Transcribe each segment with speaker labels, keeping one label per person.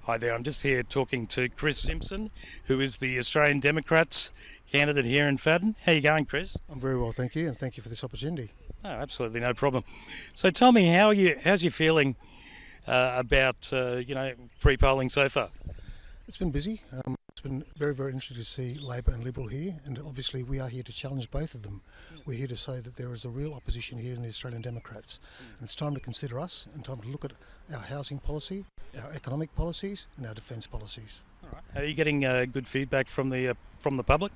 Speaker 1: Hi there, I'm just here talking to Chris Simpson, who is the Australian Democrats candidate here in Fadden. How you going, Chris?
Speaker 2: I'm very well, thank you, and thank you for this opportunity.
Speaker 1: Oh, absolutely no problem. So tell me, how's you feeling about pre-polling so far?
Speaker 2: It's been busy. It's been very, very interesting to see Labor and Liberal here, and obviously we are here to challenge both of them. We're here to say that there is a real opposition here in the Australian Democrats, and it's time to consider us and time to look at our housing policy, our economic policies, and our defence policies.
Speaker 1: All right. Are you getting good feedback from the public?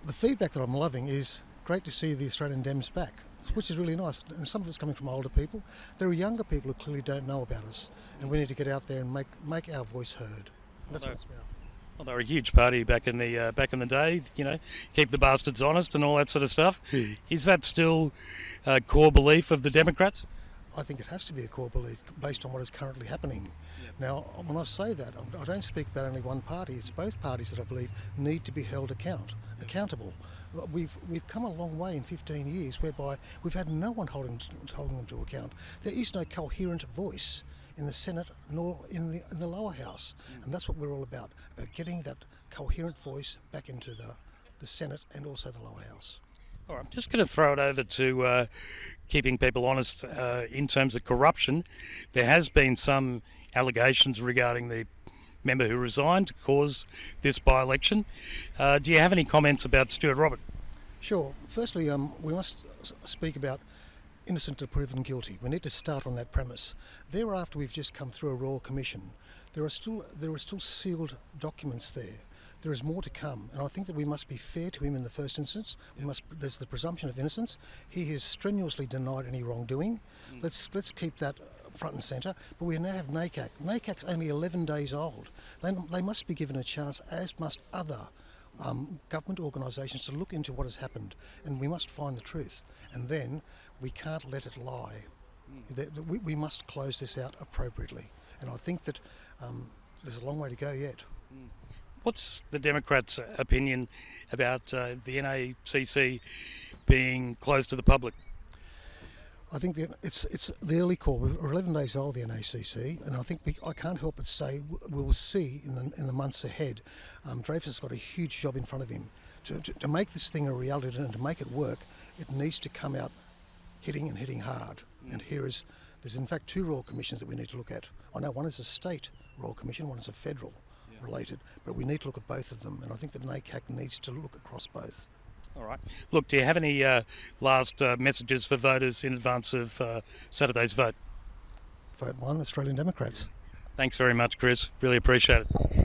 Speaker 2: The feedback that I'm loving is great to see the Australian Dems back, which is really nice, and some of it's coming from older people. There are younger people who clearly don't know about us, and we need to get out there and make our voice heard. That's what it's about.
Speaker 1: Well, they were a huge party back in the day. You know, keep the bastards honest and all that sort of stuff. Is that still a core belief of the Democrats?
Speaker 2: I think it has to be a core belief based on what is currently happening. Now, when I say that, I don't speak about only one party. It's both parties that I believe need to be held accountable. We've come a long way in 15 years whereby we've had no one holding them to account. There is no coherent voice in the Senate nor in the lower house, and that's what we're all about getting that coherent voice back into the Senate and also the lower house.
Speaker 1: All right, I'm just going to throw it over to keeping people honest in terms of corruption. There has been some allegations regarding the member who resigned to cause this by-election. Do you have any comments about Stuart Robert?
Speaker 2: Sure. Firstly, we must speak about innocent to proven guilty. We need to start on that premise. Thereafter, we've just come through a Royal Commission. There are still sealed documents there. There is more to come, and I think that we must be fair to him in the first instance. There's the presumption of innocence. He has strenuously denied any wrongdoing. Let's keep that front and centre. But we now have NACAC. NACAC's only 11 days old. They must be given a chance, as must other government organisations, to look into what has happened, and we must find the truth. And then we can't let it lie. We must close this out appropriately, and I think that there's a long way to go yet.
Speaker 1: What's the Democrats' opinion about the NACC being closed to the public?
Speaker 2: I think that it's the early call. We're 11 days old, the NACC, and I think I can't help but say we'll see in the months ahead. Dreyfus has got a huge job in front of him. To make this thing a reality and to make it work, it needs to come out hitting hard. And there's in fact two Royal Commissions that we need to look at. I know one is a state Royal Commission, one is a federal related, but we need to look at both of them, and I think that NACAC needs to look across both.
Speaker 1: All right. Look, do you have any last messages for voters in advance of Saturday's vote?
Speaker 2: Vote 1, Australian Democrats.
Speaker 1: Thanks very much, Chris. Really appreciate it.